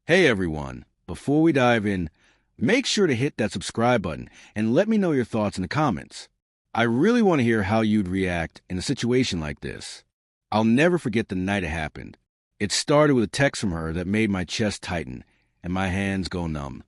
Hey everyone, before we dive in, make sure to hit that subscribe button and let me know your thoughts in the comments. I really want to hear how you'd react in a situation like this. I'll never forget the night it happened. It started with a text from her that made my chest tighten and my hands go numb.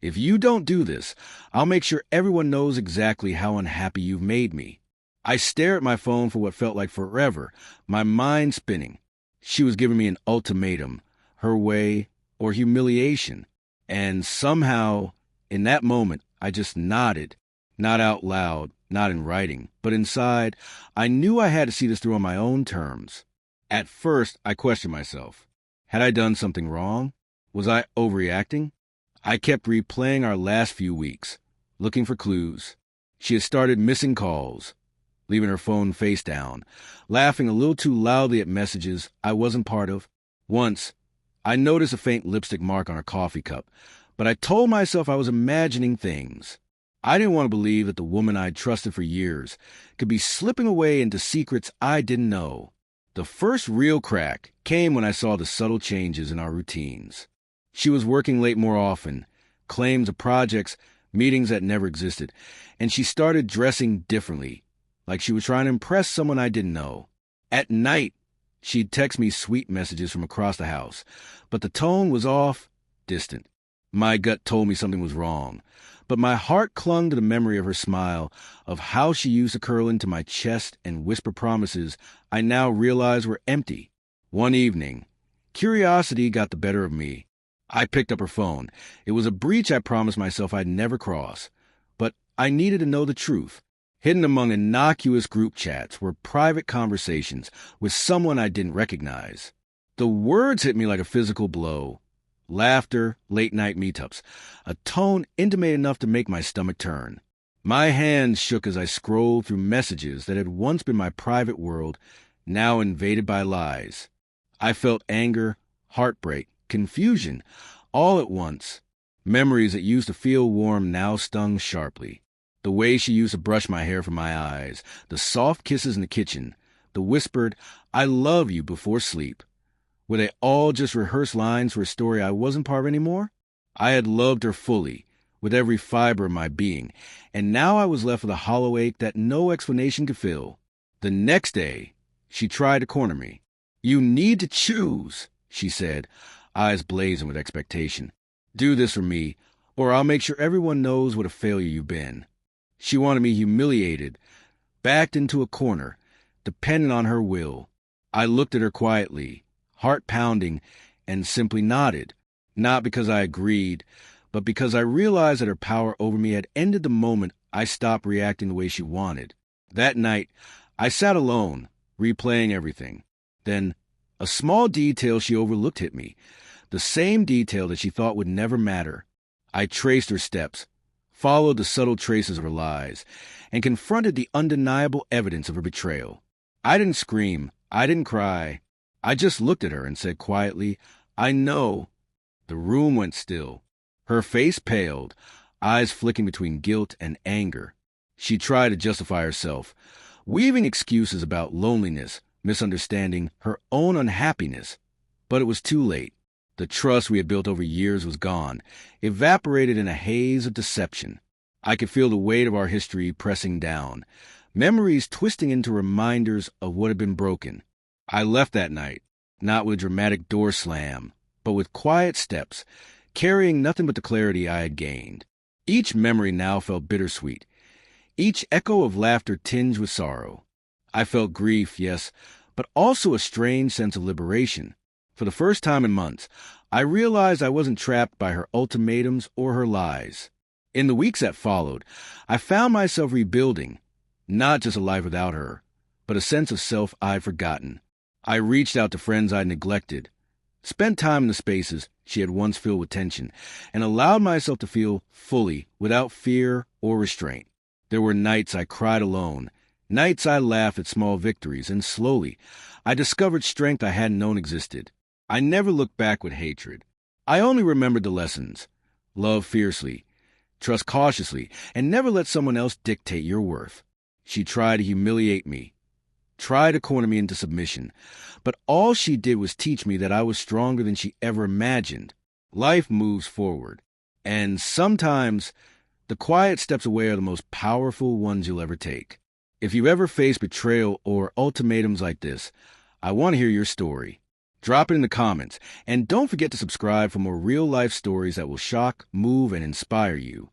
If you don't do this, I'll make sure everyone knows exactly how unhappy you've made me. I stare at my phone for what felt like forever, my mind spinning. She was giving me an ultimatum, her way or humiliation. And somehow, in that moment, I just nodded, not out loud, not in writing, but inside, I knew I had to see this through on my own terms. At first, I questioned myself. Had I done something wrong? Was I overreacting? I kept replaying our last few weeks, looking for clues. She had started missing calls, leaving her phone face down, laughing a little too loudly at messages I wasn't part of. Once, I noticed a faint lipstick mark on her coffee cup, but I told myself I was imagining things. I didn't want to believe that the woman I'd trusted for years could be slipping away into secrets I didn't know. The first real crack came when I saw the subtle changes in our routines. She was working late more often, claims of projects, meetings that never existed, and she started dressing differently, like she was trying to impress someone I didn't know. At night, she'd text me sweet messages from across the house, but the tone was off, distant. My gut told me something was wrong, but my heart clung to the memory of her smile, of how she used to curl into my chest and whisper promises I now realized were empty. One evening, curiosity got the better of me. I picked up her phone. It was a breach I promised myself I'd never cross, but I needed to know the truth. Hidden among innocuous group chats were private conversations with someone I didn't recognize. The words hit me like a physical blow. Laughter, late-night meetups, a tone intimate enough to make my stomach turn. My hands shook as I scrolled through messages that had once been my private world, now invaded by lies. I felt anger, heartbreak, confusion, all at once. Memories that used to feel warm now stung sharply. The way she used to brush my hair from my eyes, the soft kisses in the kitchen, the whispered, "I love you" before sleep. Were they all just rehearsed lines for a story I wasn't part of anymore? I had loved her fully, with every fiber of my being, and now I was left with a hollow ache that no explanation could fill. The next day, she tried to corner me. "You need to choose," she said, eyes blazing with expectation. "Do this for me, or I'll make sure everyone knows what a failure you've been." She wanted me humiliated, backed into a corner, dependent on her will. I looked at her quietly, heart pounding, and simply nodded, not because I agreed, but because I realized that her power over me had ended the moment I stopped reacting the way she wanted. That night, I sat alone, replaying everything. Then, a small detail she overlooked hit me, the same detail that she thought would never matter. I traced her steps, followed the subtle traces of her lies, and confronted the undeniable evidence of her betrayal. I didn't scream. I didn't cry. I just looked at her and said quietly, "I know." The room went still. Her face paled, eyes flicking between guilt and anger. She tried to justify herself, weaving excuses about loneliness, misunderstanding, her own unhappiness. But it was too late. The trust we had built over years was gone, evaporated in a haze of deception. I could feel the weight of our history pressing down, memories twisting into reminders of what had been broken. I left that night, not with a dramatic door slam, but with quiet steps, carrying nothing but the clarity I had gained. Each memory now felt bittersweet, each echo of laughter tinged with sorrow. I felt grief, yes, but also a strange sense of liberation. For the first time in months, I realized I wasn't trapped by her ultimatums or her lies. In the weeks that followed, I found myself rebuilding, not just a life without her, but a sense of self I'd forgotten. I reached out to friends I'd neglected, spent time in the spaces she had once filled with tension, and allowed myself to feel fully, without fear or restraint. There were nights I cried alone, nights I laughed at small victories, and slowly, I discovered strength I hadn't known existed. I never looked back with hatred. I only remembered the lessons. Love fiercely, trust cautiously, and never let someone else dictate your worth. She tried to humiliate me, tried to corner me into submission, but all she did was teach me that I was stronger than she ever imagined. Life moves forward, and sometimes the quiet steps away are the most powerful ones you'll ever take. If you've ever faced betrayal or ultimatums like this, I want to hear your story. Drop it in the comments, and don't forget to subscribe for more real-life stories that will shock, move, and inspire you.